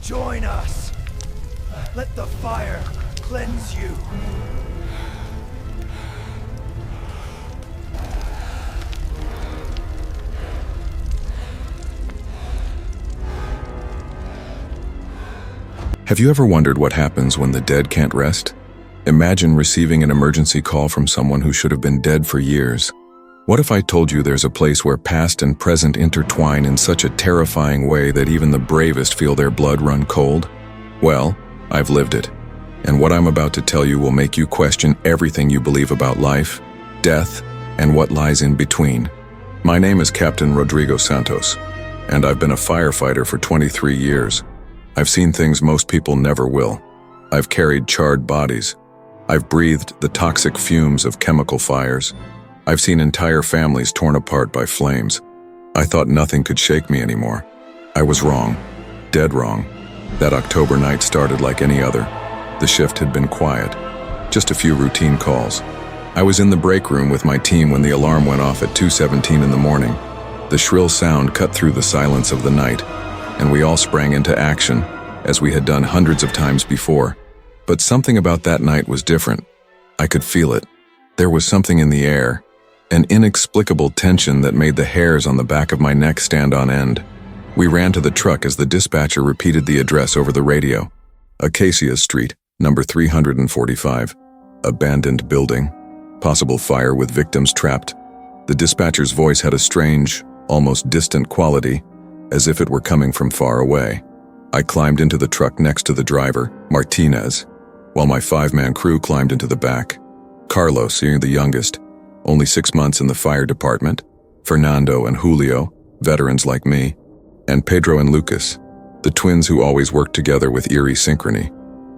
Join us. Let the fire cleanse you. Have you ever wondered what happens when the dead can't rest? Imagine receiving an emergency call from someone who should have been dead for years. What if I told you there's a place where past and present intertwine in such a terrifying way that even the bravest feel their blood run cold? Well, I've lived it. And what I'm about to tell you will make you question everything you believe about life, death, and what lies in between. My name is Captain Rodrigo Santos, and I've been a firefighter for 23 years. I've seen things most people never will. I've carried charred bodies. I've breathed the toxic fumes of chemical fires. I've seen entire families torn apart by flames. I thought nothing could shake me anymore. I was wrong. Dead wrong. That October night started like any other. The shift had been quiet. Just a few routine calls. I was in the break room with my team when the alarm went off at 2:17 in the morning. The shrill sound cut through the silence of the night, and we all sprang into action, as we had done hundreds of times before. But something about that night was different. I could feel it. There was something in the air, an inexplicable tension that made the hairs on the back of my neck stand on end. We ran to the truck as the dispatcher repeated the address over the radio. Acacia Street, number 345. Abandoned building. Possible fire with victims trapped. The dispatcher's voice had a strange, almost distant quality, as if it were coming from far away. I climbed into the truck next to the driver, Martinez, while my 5-man crew climbed into the back. Carlos, the youngest, only 6 months in the fire department, Fernando and Julio, veterans like me, and Pedro and Lucas, the twins who always worked together with eerie synchrony.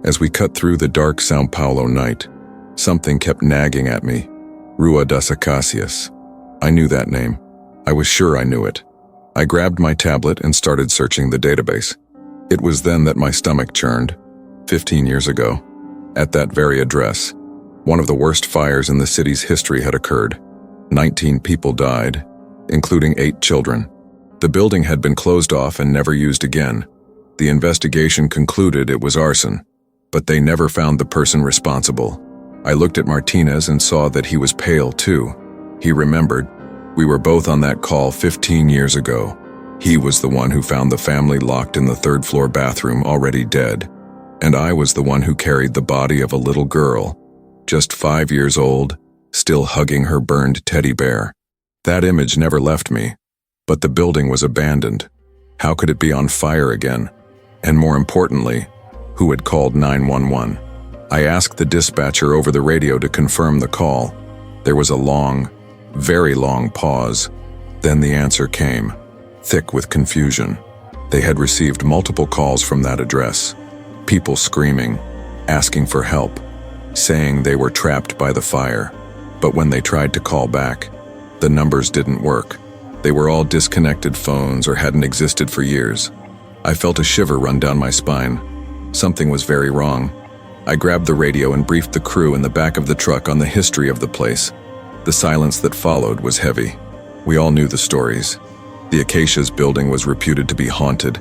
As we cut through the dark São Paulo night, something kept nagging at me. Rua das Acacias. I knew that name. I was sure I knew it. I grabbed my tablet and started searching the database. It was then that my stomach churned. 15 years ago, at that very address, one of the worst fires in the city's history had occurred. 19 people died, including 8 children. The building had been closed off and never used again. The investigation concluded it was arson, but they never found the person responsible. I looked at Martinez and saw that he was pale too. He remembered. We were both on that call 15 years ago. He was the one who found the family locked in the 3rd-floor bathroom already dead, and I was the one who carried the body of a little girl, just 5 years old, still hugging her burned teddy bear. That image never left me, but the building was abandoned. How could it be on fire again? And more importantly, who had called 911? I asked the dispatcher over the radio to confirm the call. There was a long, very long pause. Then the answer came, thick with confusion. They had received multiple calls from that address. People screaming, asking for help, saying they were trapped by the fire. But when they tried to call back, the numbers didn't work. They were all disconnected phones or hadn't existed for years. I felt a shiver run down my spine. Something was very wrong. I grabbed the radio and briefed the crew in the back of the truck on the history of the place. The silence that followed was heavy. We all knew the stories. The Acacia's building was reputed to be haunted.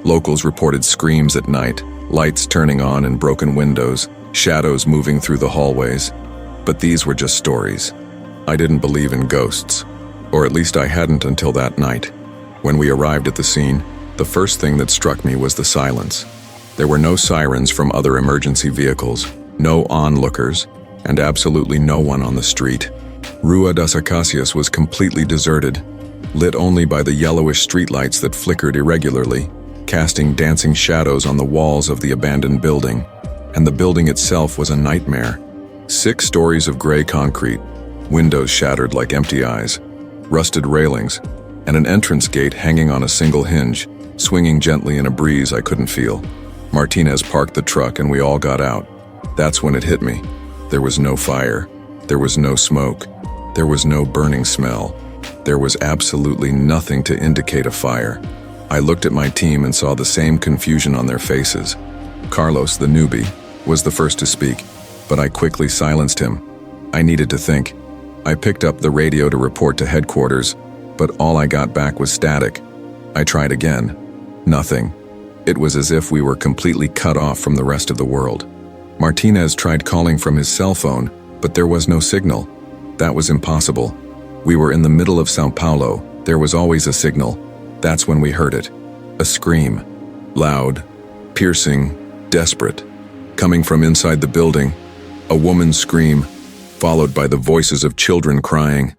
Locals reported screams at night, lights turning on in broken windows, shadows moving through the hallways. But these were just stories. I didn't believe in ghosts, or at least I hadn't until that night. When we arrived at the scene, the first thing that struck me was the silence. There were no sirens from other emergency vehicles, no onlookers, and absolutely no one on the street. Rua das Acacias was completely deserted, lit only by the yellowish streetlights that flickered irregularly, casting dancing shadows on the walls of the abandoned building. And the building itself was a nightmare. 6 stories of gray concrete, windows shattered like empty eyes, rusted railings, and an entrance gate hanging on a single hinge, swinging gently in a breeze I couldn't feel. Martinez parked the truck and we all got out. That's when it hit me. There was no fire. There was no smoke. There was no burning smell. There was absolutely nothing to indicate a fire. I looked at my team and saw the same confusion on their faces. Carlos, the newbie, was the first to speak, but I quickly silenced him. I needed to think. I picked up the radio to report to headquarters, but all I got back was static. I tried again. Nothing. It was as if we were completely cut off from the rest of the world. Martinez tried calling from his cell phone, but there was no signal. That was impossible. We were in the middle of São Paulo. There was always a signal. That's when we heard it. A scream. Loud, piercing, desperate. Coming from inside the building. A woman's scream, followed by the voices of children crying.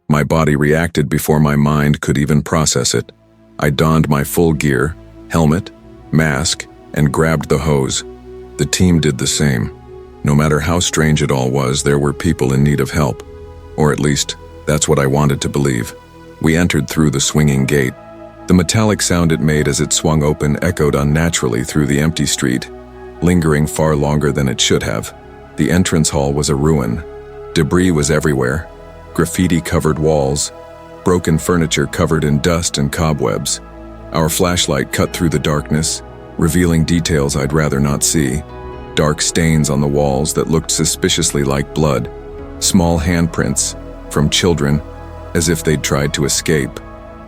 My body reacted before my mind could even process it. I donned my full gear, helmet, mask, and grabbed the hose. The team did the same. No matter how strange it all was, there were people in need of help. Or at least, that's what I wanted to believe. We entered through the swinging gate. The metallic sound it made as it swung open echoed unnaturally through the empty street, lingering far longer than it should have. The entrance hall was a ruin. Debris was everywhere. Graffiti-covered walls. Broken furniture covered in dust and cobwebs. Our flashlight cut through the darkness, revealing details I'd rather not see. Dark stains on the walls that looked suspiciously like blood. Small handprints, from children, as if they'd tried to escape.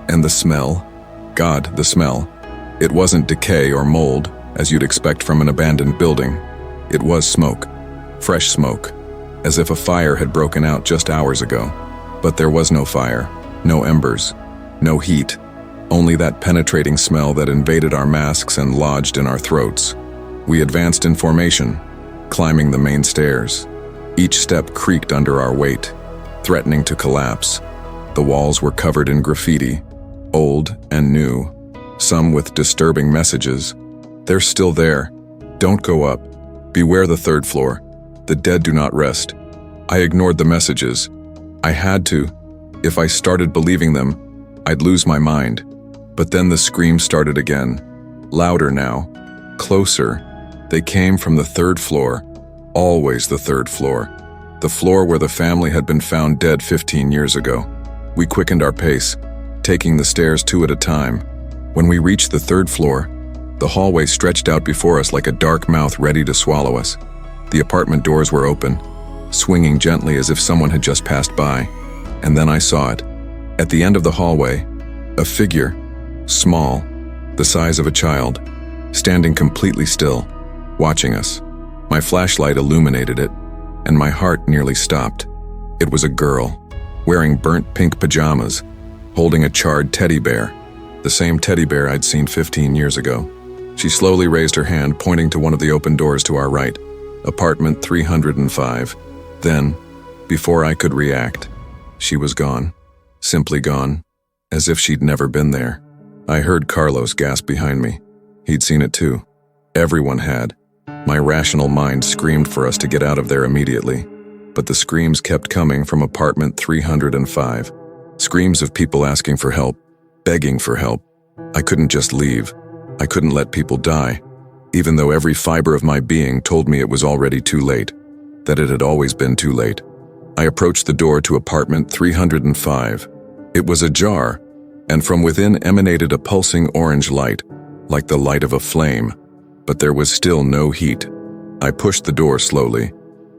And the smell. God, the smell. It wasn't decay or mold, as you'd expect from an abandoned building. It was smoke. Fresh smoke. As if a fire had broken out just hours ago. But there was no fire. No embers. No heat. Only that penetrating smell that invaded our masks and lodged in our throats. We advanced in formation, climbing the main stairs. Each step creaked under our weight, threatening to collapse. The walls were covered in graffiti, old and new, some with disturbing messages. They're still there. Don't go up. Beware the third floor. The dead do not rest. I ignored the messages. I had to. If I started believing them, I'd lose my mind. But then the screams started again. Louder now. Closer. They came from the third floor. Always the third floor. The floor where the family had been found dead 15 years ago. We quickened our pace, taking the stairs two at a time. When we reached the third floor, the hallway stretched out before us like a dark mouth ready to swallow us. The apartment doors were open, swinging gently as if someone had just passed by. And then I saw it. At the end of the hallway, a figure, small, the size of a child, standing completely still, watching us. My flashlight illuminated it, and my heart nearly stopped. It was a girl, wearing burnt pink pajamas, holding a charred teddy bear, the same teddy bear I'd seen 15 years ago. She slowly raised her hand, pointing to one of the open doors to our right, apartment 305. Then, before I could react, she was gone, simply gone, as if she'd never been there. I heard Carlos gasp behind me. He'd seen it too. Everyone had. My rational mind screamed for us to get out of there immediately, but the screams kept coming from apartment 305. Screams of people asking for help, begging for help. I couldn't just leave. I couldn't let people die, even though every fiber of my being told me it was already too late, that it had always been too late. I approached the door to apartment 305. It was ajar, and from within emanated a pulsing orange light, like the light of a flame, but there was still no heat. I pushed the door slowly,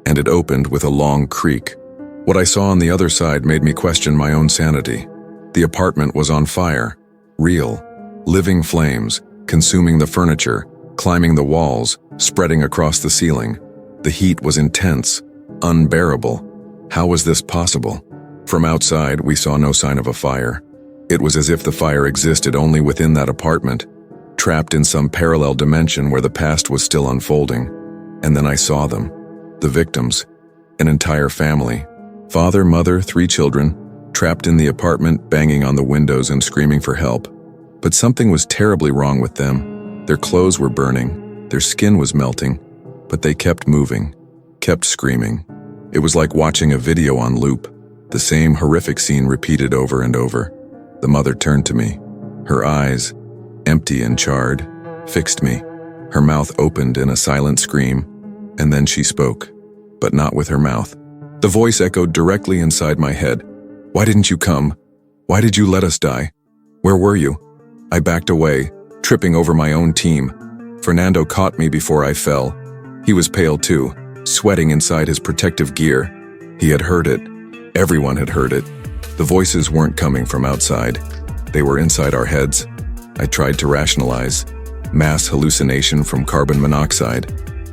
and it opened with a long creak. What I saw on the other side made me question my own sanity. The apartment was on fire, real, living flames, consuming the furniture, climbing the walls, spreading across the ceiling. The heat was intense, unbearable. How was this possible? From outside, we saw no sign of a fire. It was as if the fire existed only within that apartment, trapped in some parallel dimension where the past was still unfolding. And then I saw them, the victims, an entire family, father, mother, 3 children, trapped in the apartment, banging on the windows and screaming for help. But something was terribly wrong with them. Their clothes were burning, their skin was melting, but they kept moving, kept screaming. It was like watching a video on loop, the same horrific scene repeated over and over. The mother turned to me. Her eyes, empty and charred, fixed me. Her mouth opened in a silent scream, and then she spoke, but not with her mouth. The voice echoed directly inside my head. Why didn't you come? Why did you let us die? Where were you? I backed away, tripping over my own team. Fernando caught me before I fell. He was pale too, sweating inside his protective gear. He had heard it. Everyone had heard it. The voices weren't coming from outside. They were inside our heads. I tried to rationalize. mass hallucination from carbon monoxide,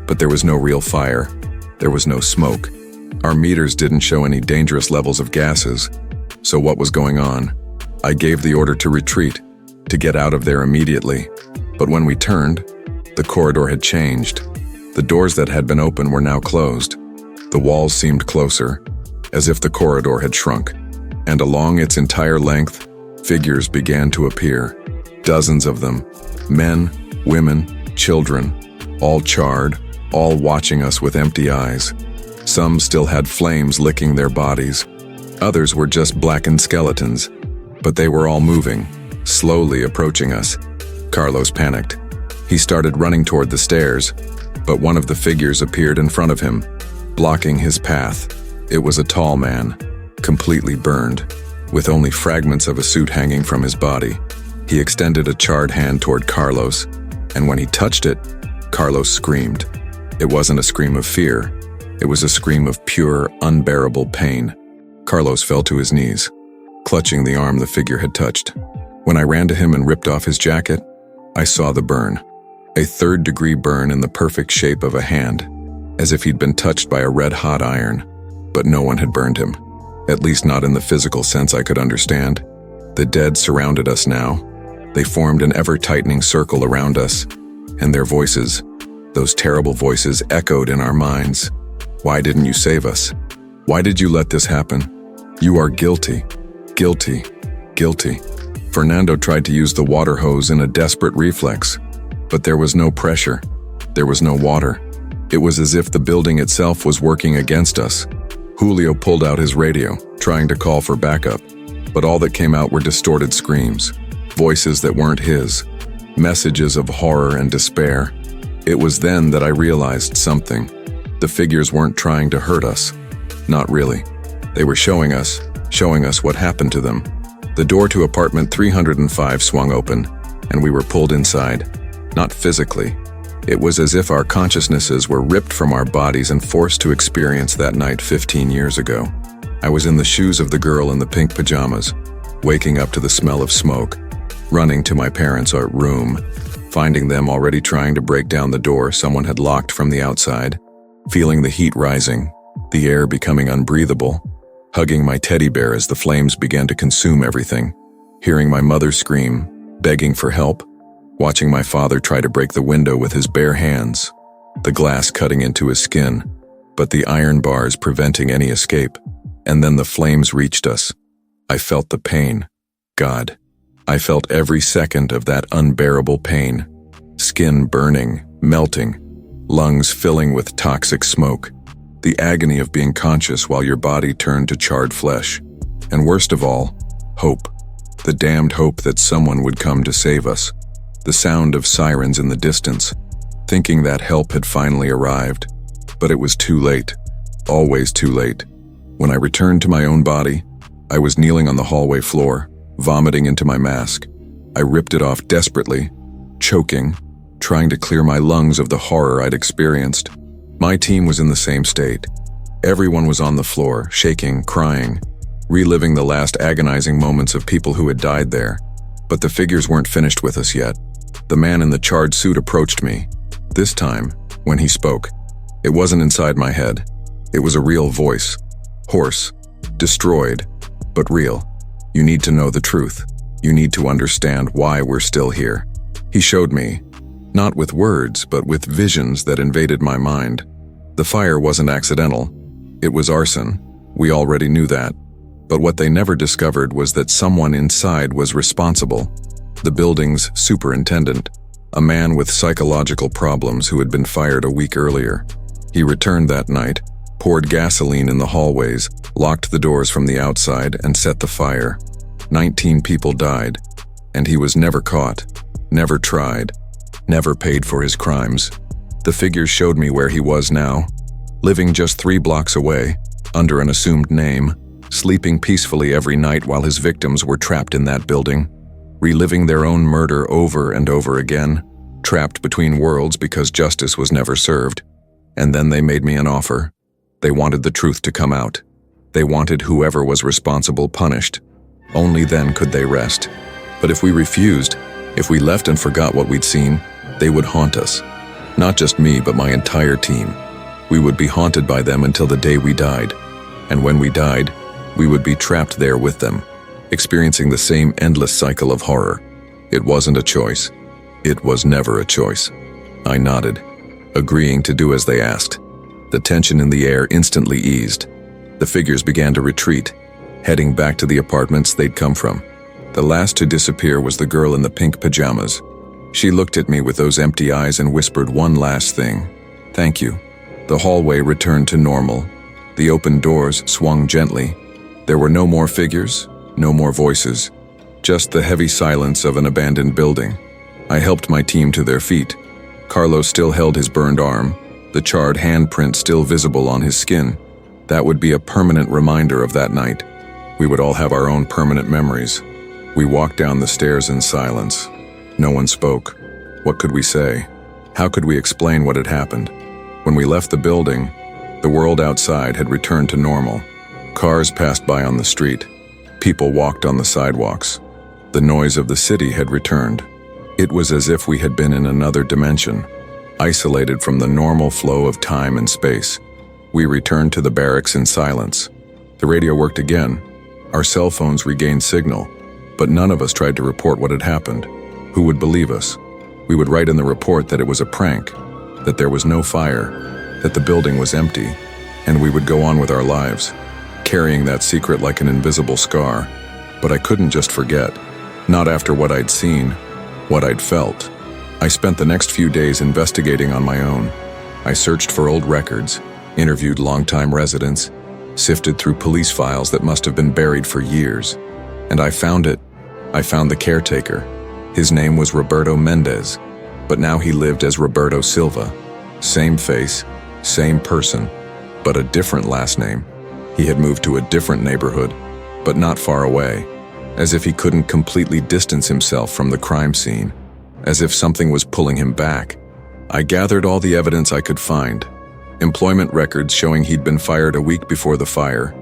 but there was no real fire. There was no smoke. Our meters didn't show any dangerous levels of gases. So what was going on? I gave the order to retreat, to get out of there immediately. But when we turned, the corridor had changed. The doors that had been open were now closed. The walls seemed closer, as if the corridor had shrunk. And along its entire length, figures began to appear. Dozens of them. Men, women, children, all charred, all watching us with empty eyes. Some still had flames licking their bodies. Others were just blackened skeletons. But they were all moving, slowly approaching us. Carlos panicked. He started running toward the stairs, but one of the figures appeared in front of him, blocking his path. It was a tall man, completely burned, with only fragments of a suit hanging from his body. He extended a charred hand toward Carlos, and when he touched it, Carlos screamed. It wasn't a scream of fear. It was a scream of pure, unbearable pain. Carlos fell to his knees, clutching the arm the figure had touched. When I ran to him and ripped off his jacket, I saw the burn. A third-degree burn in the perfect shape of a hand, as if he'd been touched by a red-hot iron. But no one had burned him, at least not in the physical sense I could understand. The dead surrounded us now. They formed an ever-tightening circle around us, and their voices, those terrible voices, echoed in our minds. Why didn't you save us? Why did you let this happen? You are guilty. Guilty. Guilty. Fernando tried to use the water hose in a desperate reflex, but there was no pressure. There was no water. It was as if the building itself was working against us. Julio pulled out his radio, trying to call for backup, but all that came out were distorted screams, voices that weren't his, messages of horror and despair. It was then that I realized something. The figures weren't trying to hurt us. Not really. They were showing us what happened to them. The door to apartment 305 swung open, and we were pulled inside. Not physically. It was as if our consciousnesses were ripped from our bodies and forced to experience that night 15 years ago. I was in the shoes of the girl in the pink pajamas, waking up to the smell of smoke, running to my parents' room, finding them already trying to break down the door someone had locked from the outside, feeling the heat rising, the air becoming unbreathable, hugging my teddy bear as the flames began to consume everything, hearing my mother scream, begging for help, watching my father try to break the window with his bare hands, the glass cutting into his skin, but the iron bars preventing any escape. And then the flames reached us. I felt the pain. God, I felt every second of that unbearable pain. Skin burning, melting, lungs filling with toxic smoke. The agony of being conscious while your body turned to charred flesh. And worst of all, hope. The damned hope that someone would come to save us. The sound of sirens in the distance, thinking that help had finally arrived. But it was too late. Always too late. When I returned to my own body, I was kneeling on the hallway floor, vomiting into my mask. I ripped it off desperately, choking, trying to clear my lungs of the horror I'd experienced. My team was in the same state. Everyone was on the floor, shaking, crying, reliving the last agonizing moments of people who had died there. But the figures weren't finished with us yet. The man in the charred suit approached me. This time, when he spoke, it wasn't inside my head. It was a real voice. Hoarse, destroyed, but real. You need to know the truth. You need to understand why we're still here. He showed me, not with words, but with visions that invaded my mind. The fire wasn't accidental. It was arson. We already knew that. But what they never discovered was that someone inside was responsible. The building's superintendent, a man with psychological problems who had been fired a week earlier. He returned that night, poured gasoline in the hallways, locked the doors from the outside, and set the fire. 19 people died, and he was never caught, never tried, never paid for his crimes. The figures showed me where he was now, living just 3 blocks away, under an assumed name, sleeping peacefully every night while his victims were trapped in that building, reliving their own murder over and over again, trapped between worlds because justice was never served. And then they made me an offer. They wanted the truth to come out. They wanted whoever was responsible punished. Only then could they rest. But if we refused, if we left and forgot what we'd seen, They would haunt us. Not just me, but my entire team. We would be haunted by them until the day we died. And when we died, we would be trapped there with them, experiencing the same endless cycle of horror. It wasn't a choice. It was never a choice. I nodded, agreeing to do as they asked. The tension in the air instantly eased. The figures began to retreat, heading back to the apartments they'd come from. The last to disappear was the girl in the pink pajamas. She looked at me with those empty eyes and whispered one last thing. "Thank you." The hallway returned to normal. The open doors swung gently. There were no more figures, no more voices, just the heavy silence of an abandoned building. I helped my team to their feet. Carlos still held his burned arm, the charred handprint still visible on his skin. That would be a permanent reminder of that night. We would all have our own permanent memories. We walked down the stairs in silence. No one spoke. What could we say? How could we explain what had happened? When we left the building, the world outside had returned to normal. Cars passed by on the street. People walked on the sidewalks. The noise of the city had returned. It was as if we had been in another dimension, isolated from the normal flow of time and space. We returned to the barracks in silence. The radio worked again. Our cell phones regained signal, but none of us tried to report what had happened. Who would believe us? We would write in the report that it was a prank, that there was no fire, that the building was empty, and we would go on with our lives, carrying that secret like an invisible scar. But I couldn't just forget. Not after what I'd seen, what I'd felt. I spent the next few days investigating on my own. I searched for old records, interviewed longtime residents, sifted through police files that must have been buried for years. And I found it. I found the caretaker. His name was Roberto Mendez, but now he lived as Roberto Silva. Same face, same person, but a different last name. He had moved to a different neighborhood, but not far away, as if he couldn't completely distance himself from the crime scene, as if something was pulling him back. I gathered all the evidence I could find. Employment records showing he'd been fired a week before the fire,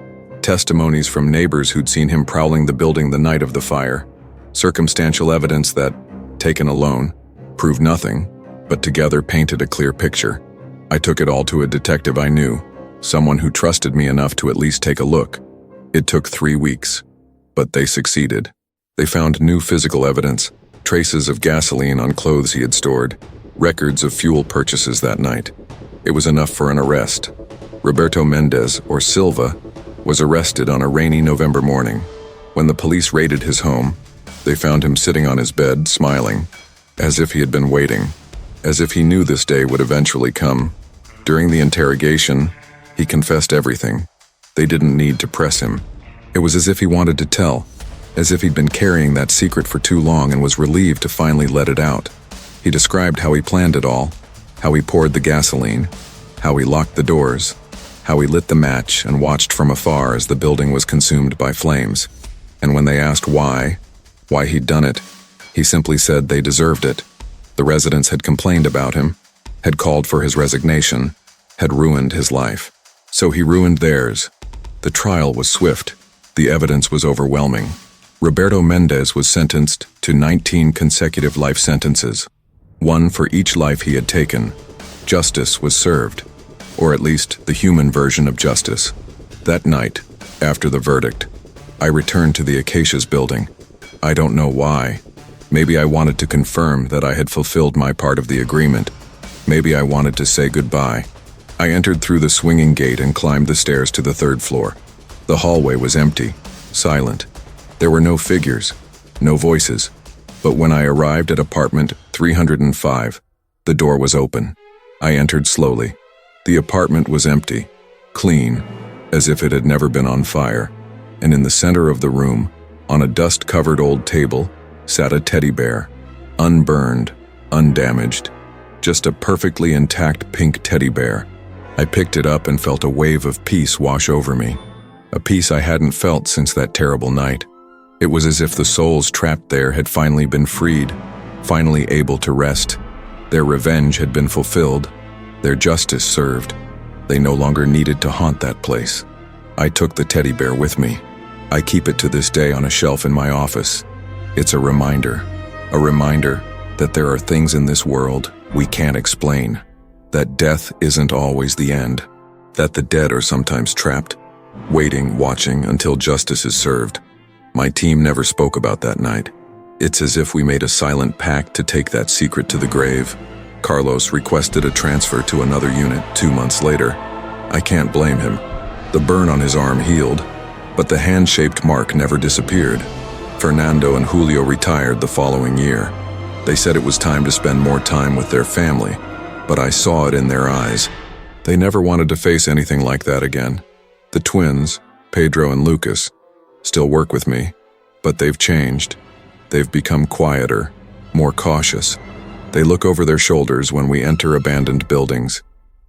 testimonies from neighbors who'd seen him prowling the building the night of the fire, circumstantial evidence that, taken alone, proved nothing, but together painted a clear picture. I took it all to a detective I knew, someone who trusted me enough to at least take a look. It took 3 weeks, but they succeeded. They found new physical evidence, traces of gasoline on clothes he had stored, records of fuel purchases that night. It was enough for an arrest. Roberto Mendez, or Silva, was arrested on a rainy November morning. When the police raided his home, they found him sitting on his bed, smiling, as if he had been waiting, as if he knew this day would eventually come. During the interrogation, he confessed everything. They didn't need to press him. It was as if he wanted to tell, as if he'd been carrying that secret for too long and was relieved to finally let it out. He described how he planned it all, how he poured the gasoline, how he locked the doors, how he lit the match and watched from afar as the building was consumed by flames. And when they asked why he'd done it, he simply said they deserved it. The residents had complained about him, had called for his resignation, had ruined his life. So he ruined theirs. The trial was swift. The evidence was overwhelming. Roberto Mendez was sentenced to 19 consecutive life sentences, one for each life he had taken. Justice was served, or at least the human version of justice. That night, after the verdict, I returned to the Acacia's building. I don't know why. Maybe I wanted to confirm that I had fulfilled my part of the agreement. Maybe I wanted to say goodbye. I entered through the swinging gate and climbed the stairs to the 3rd floor. The hallway was empty, silent. There were no figures, no voices. But when I arrived at apartment 305, the door was open. I entered slowly. The apartment was empty, clean, as if it had never been on fire. And in the center of the room, on a dust-covered old table, sat a teddy bear, unburned, undamaged, just a perfectly intact pink teddy bear. I picked it up and felt a wave of peace wash over me, a peace I hadn't felt since that terrible night. It was as if the souls trapped there had finally been freed, finally able to rest. Their revenge had been fulfilled, their justice served. They no longer needed to haunt that place. I took the teddy bear with me. I keep it to this day on a shelf in my office. It's a reminder that there are things in this world we can't explain, that death isn't always the end, that the dead are sometimes trapped, waiting, watching until justice is served. My team never spoke about that night. It's as if we made a silent pact to take that secret to the grave. Carlos requested a transfer to another unit 2 months later. I can't blame him. The burn on his arm healed, but the hand-shaped mark never disappeared. Fernando and Julio retired the following year. They said it was time to spend more time with their family, but I saw it in their eyes. They never wanted to face anything like that again. The twins, Pedro and Lucas, still work with me, but they've changed. They've become quieter, more cautious. They look over their shoulders when we enter abandoned buildings.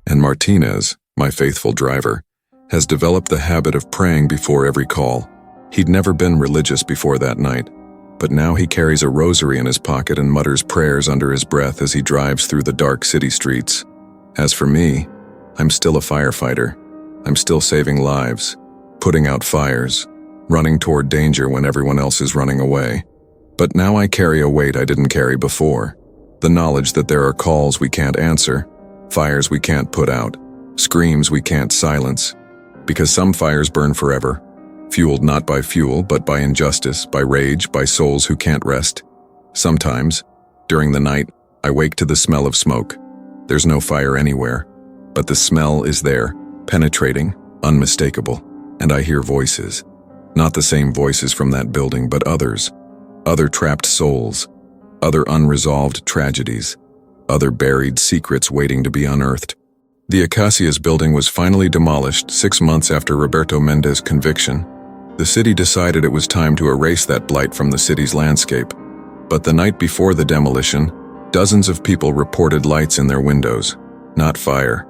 And Martinez, my faithful driver, has developed the habit of praying before every call. He'd never been religious before that night, but now he carries a rosary in his pocket and mutters prayers under his breath as he drives through the dark city streets. As for me, I'm still a firefighter. I'm still saving lives, putting out fires, running toward danger when everyone else is running away. But now I carry a weight I didn't carry before. The knowledge that there are calls we can't answer, fires we can't put out, screams we can't silence. Because some fires burn forever, fueled not by fuel, but by injustice, by rage, by souls who can't rest. Sometimes, during the night, I wake to the smell of smoke. There's no fire anywhere, but the smell is there, penetrating, unmistakable, and I hear voices. Not the same voices from that building, but others. Other trapped souls, other unresolved tragedies, other buried secrets waiting to be unearthed. The Acacia's building was finally demolished 6 months after Roberto Mendez's conviction. The city decided it was time to erase that blight from the city's landscape. But the night before the demolition, dozens of people reported lights in their windows. Not fire,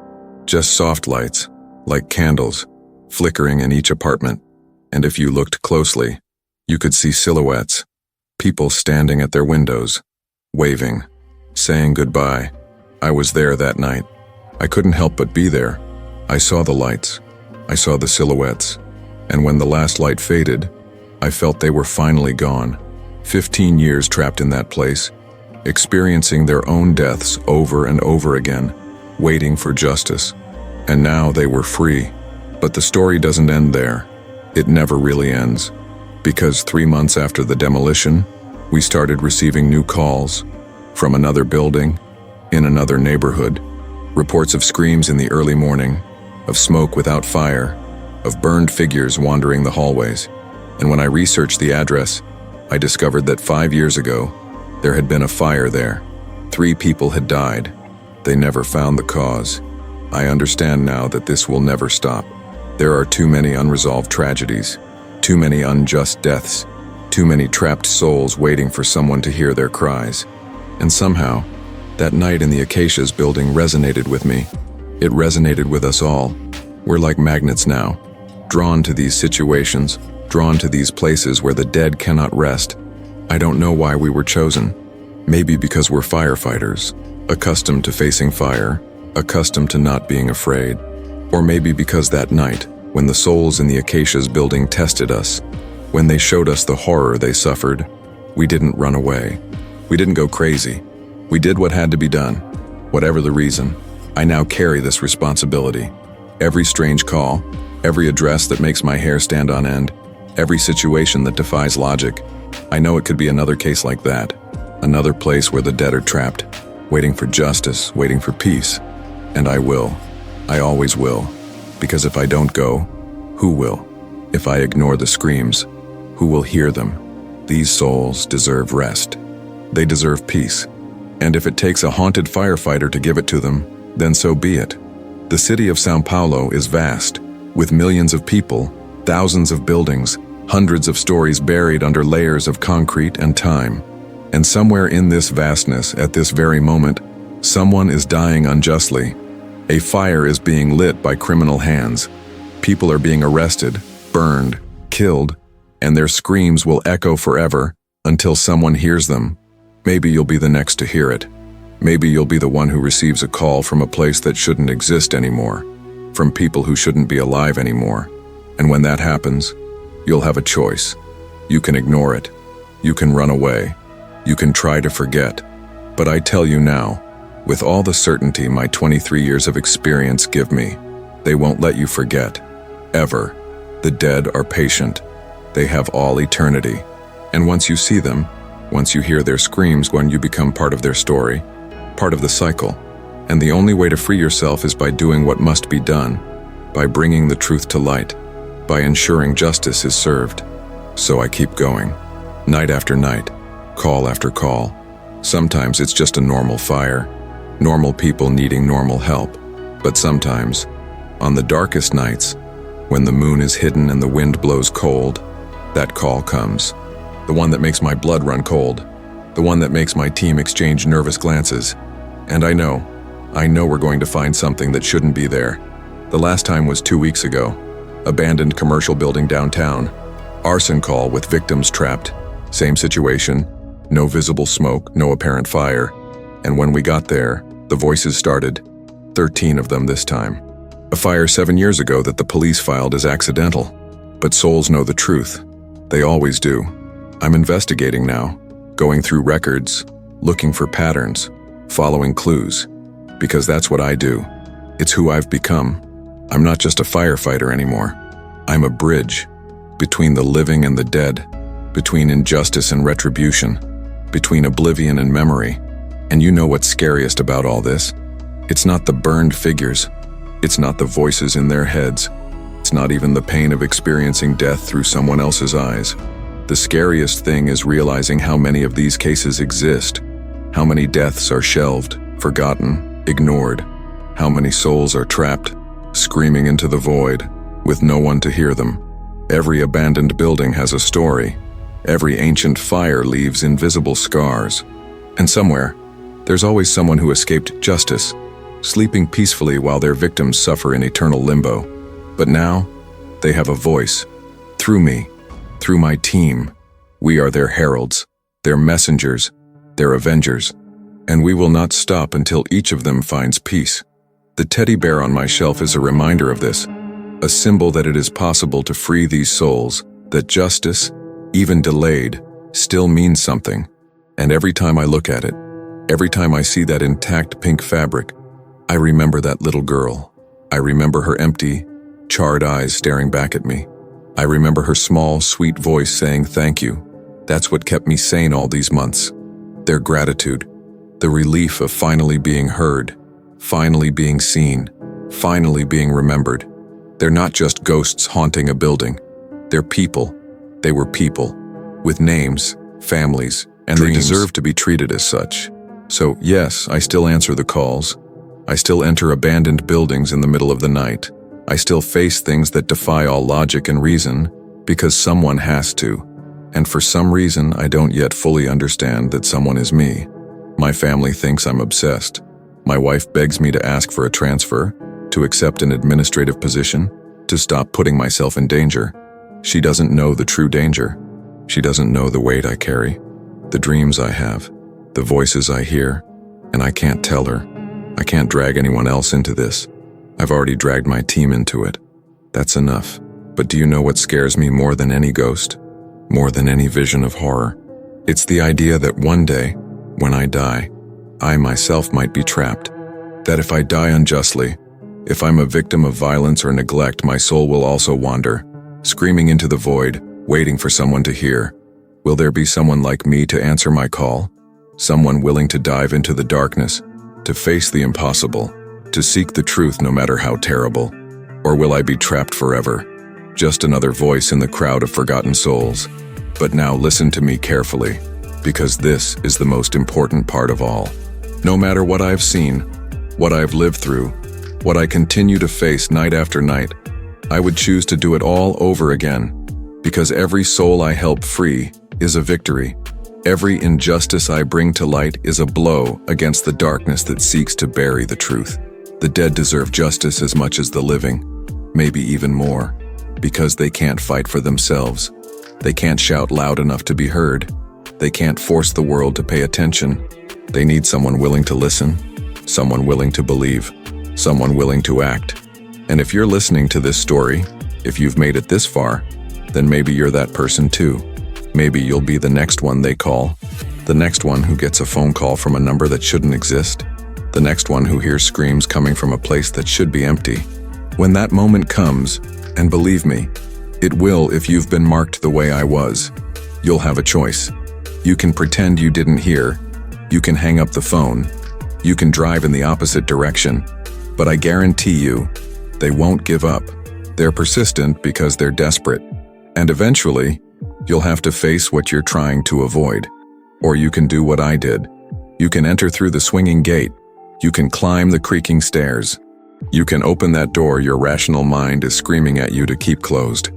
just soft lights, like candles, flickering in each apartment. And if you looked closely, you could see silhouettes, people standing at their windows, waving, saying goodbye. I was there that night. I couldn't help but be there. I saw the lights. I saw the silhouettes. And when the last light faded, I felt they were finally gone. 15 years trapped in that place, experiencing their own deaths over and over again, waiting for justice. And now they were free. But the story doesn't end there. It never really ends. Because 3 months after the demolition, we started receiving new calls from another building, in another neighborhood. Reports of screams in the early morning, of smoke without fire, of burned figures wandering the hallways. And when I researched the address, I discovered that 5 years ago, there had been a fire there. 3 people had died. They never found the cause. I understand now that this will never stop. There are too many unresolved tragedies, too many unjust deaths, too many trapped souls waiting for someone to hear their cries. And somehow, that night in the Acacia's building resonated with me. It resonated with us all. We're like magnets now, drawn to these situations, drawn to these places where the dead cannot rest. I don't know why we were chosen. Maybe because we're firefighters, accustomed to facing fire, accustomed to not being afraid. Or maybe because that night, when the souls in the Acacia's building tested us, when they showed us the horror they suffered, we didn't run away. We didn't go crazy. We did what had to be done. Whatever the reason, I now carry this responsibility. Every strange call, every address that makes my hair stand on end, every situation that defies logic, I know it could be another case like that. Another place where the dead are trapped, waiting for justice, waiting for peace. And I will. I always will. Because if I don't go, who will? If I ignore the screams, who will hear them? These souls deserve rest. They deserve peace. And if it takes a haunted firefighter to give it to them, then so be it. The city of São Paulo is vast, with millions of people, thousands of buildings, hundreds of stories buried under layers of concrete and time. And somewhere in this vastness, at this very moment, someone is dying unjustly. A fire is being lit by criminal hands. People are being arrested, burned, killed, and their screams will echo forever until someone hears them. Maybe you'll be the next to hear it. Maybe you'll be the one who receives a call from a place that shouldn't exist anymore, from people who shouldn't be alive anymore. And when that happens, you'll have a choice. You can ignore it. You can run away. You can try to forget. But I tell you now, with all the certainty my 23 years of experience give me, they won't let you forget. Ever. The dead are patient. They have all eternity. And once you see them, once you hear their screams, when you become part of their story, part of the cycle. And the only way to free yourself is by doing what must be done, by bringing the truth to light, by ensuring justice is served. So I keep going, night after night, call after call. Sometimes it's just a normal fire, normal people needing normal help. But sometimes, on the darkest nights, when the moon is hidden and the wind blows cold, that call comes. The one that makes my blood run cold. The one that makes my team exchange nervous glances. And I know we're going to find something that shouldn't be there. The last time was 2 weeks ago. Abandoned commercial building downtown. Arson call with victims trapped. Same situation. No visible smoke, no apparent fire. And when we got there, the voices started. 13 of them this time. A fire 7 years ago that the police filed as accidental. But souls know the truth. They always do. I'm investigating now, going through records, looking for patterns, following clues. Because that's what I do. It's who I've become. I'm not just a firefighter anymore. I'm a bridge between the living and the dead, between injustice and retribution, between oblivion and memory. And you know what's scariest about all this? It's not the burned figures. It's not the voices in their heads. It's not even the pain of experiencing death through someone else's eyes. The scariest thing is realizing how many of these cases exist, how many deaths are shelved, forgotten, ignored, how many souls are trapped, screaming into the void, with no one to hear them. Every abandoned building has a story. Every ancient fire leaves invisible scars. And somewhere, there's always someone who escaped justice, sleeping peacefully while their victims suffer in eternal limbo. But now, they have a voice. Through me, through my team, we are their heralds, their messengers, their avengers. And we will not stop until each of them finds peace. The teddy bear on my shelf is a reminder of this, a symbol that it is possible to free these souls, that justice, even delayed, still means something. And every time I look at it, every time I see that intact pink fabric, I remember that little girl. I remember her empty, charred eyes staring back at me. I remember her small, sweet voice saying thank you. That's what kept me sane all these months. Their gratitude, the relief of finally being heard, finally being seen, finally being remembered. They're not just ghosts haunting a building. They're people. They were people, with names, families, and dreams. They deserve to be treated as such. So yes, I still answer the calls. I still enter abandoned buildings in the middle of the night. I still face things that defy all logic and reason, because someone has to. And for some reason, I don't yet fully understand that someone is me. My family thinks I'm obsessed. My wife begs me to ask for a transfer, to accept an administrative position, to stop putting myself in danger. She doesn't know the true danger. She doesn't know the weight I carry, the dreams I have, the voices I hear, and I can't tell her. I can't drag anyone else into this. I've already dragged my team into it. That's enough. But do you know what scares me more than any ghost? More than any vision of horror? It's the idea that one day, when I die, I myself might be trapped. That if I die unjustly, if I'm a victim of violence or neglect, my soul will also wander, screaming into the void, waiting for someone to hear. Will there be someone like me to answer my call? Someone willing to dive into the darkness, to face the impossible, to seek the truth no matter how terrible? Or will I be trapped forever? Just another voice in the crowd of forgotten souls. But now listen to me carefully, because this is the most important part of all. No matter what I've seen, what I've lived through, what I continue to face night after night, I would choose to do it all over again, because every soul I help free is a victory. Every injustice I bring to light is a blow against the darkness that seeks to bury the truth. The dead deserve justice as much as the living, maybe even more, because they can't fight for themselves. They can't shout loud enough to be heard. They can't force the world to pay attention. They need someone willing to listen, someone willing to believe, someone willing to act. And if you're listening to this story, if you've made it this far, then maybe you're that person too. Maybe you'll be the next one they call. The next one who gets a phone call from a number that shouldn't exist. The next one who hears screams coming from a place that should be empty. When that moment comes, and believe me, it will if you've been marked the way I was, you'll have a choice. You can pretend you didn't hear, you can hang up the phone, you can drive in the opposite direction, but I guarantee you, they won't give up. They're persistent because they're desperate. And eventually, you'll have to face what you're trying to avoid. Or you can do what I did. You can enter through the swinging gate. You can climb the creaking stairs. You can open that door your rational mind is screaming at you to keep closed.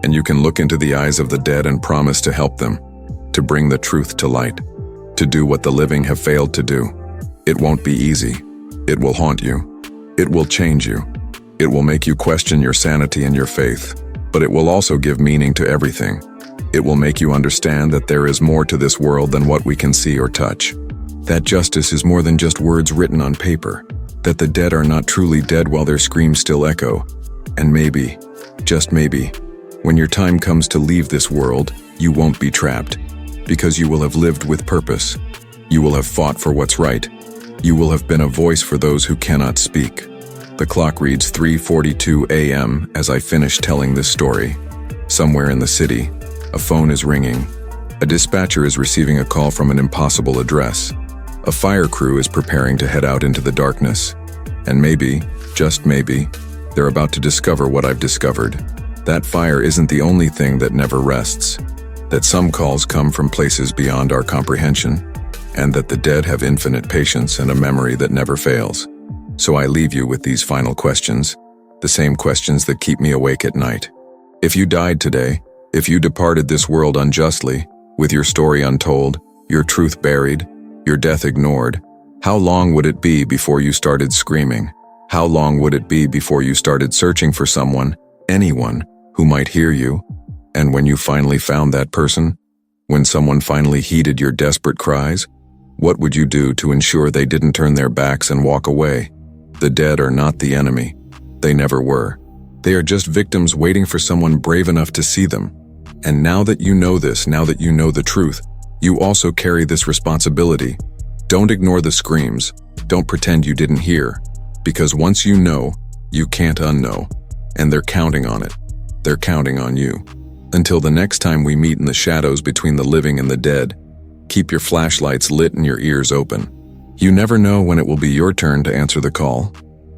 And you can look into the eyes of the dead and promise to help them, to bring the truth to light, to do what the living have failed to do. It won't be easy. It will haunt you. It will change you. It will make you question your sanity and your faith, but it will also give meaning to everything. It will make you understand that there is more to this world than what we can see or touch. That justice is more than just words written on paper. That the dead are not truly dead while their screams still echo. And maybe, just maybe, when your time comes to leave this world, you won't be trapped. Because you will have lived with purpose. You will have fought for what's right. You will have been a voice for those who cannot speak. The clock reads 3:42 a.m. as I finish telling this story. Somewhere in the city, a phone is ringing. A dispatcher is receiving a call from an impossible address. A fire crew is preparing to head out into the darkness. And maybe, just maybe, they're about to discover what I've discovered. That fire isn't the only thing that never rests. That some calls come from places beyond our comprehension. And that the dead have infinite patience and a memory that never fails. So I leave you with these final questions, the same questions that keep me awake at night. If you died today, if you departed this world unjustly, with your story untold, your truth buried, your death ignored, how long would it be before you started screaming? How long would it be before you started searching for someone, anyone, who might hear you? And when you finally found that person, when someone finally heeded your desperate cries, what would you do to ensure they didn't turn their backs and walk away? The dead are not the enemy. They never were. They are just victims waiting for someone brave enough to see them. And now that you know this, now that you know the truth, you also carry this responsibility. Don't ignore the screams. Don't pretend you didn't hear. Because once you know, you can't unknow. And they're counting on it. They're counting on you. Until the next time we meet in the shadows between the living and the dead, keep your flashlights lit and your ears open. You never know when it will be your turn to answer the call.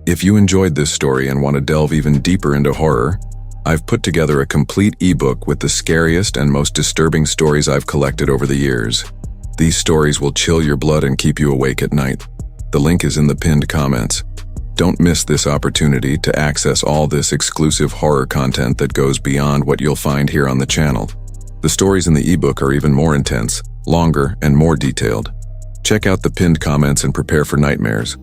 If you enjoyed this story and want to delve even deeper into horror, I've put together a complete ebook with the scariest and most disturbing stories I've collected over the years. These stories will chill your blood and keep you awake at night. The link is in the pinned comments. Don't miss this opportunity to access all this exclusive horror content that goes beyond what you'll find here on the channel. The stories in the ebook are even more intense, longer, and more detailed. Check out the pinned comments and prepare for nightmares.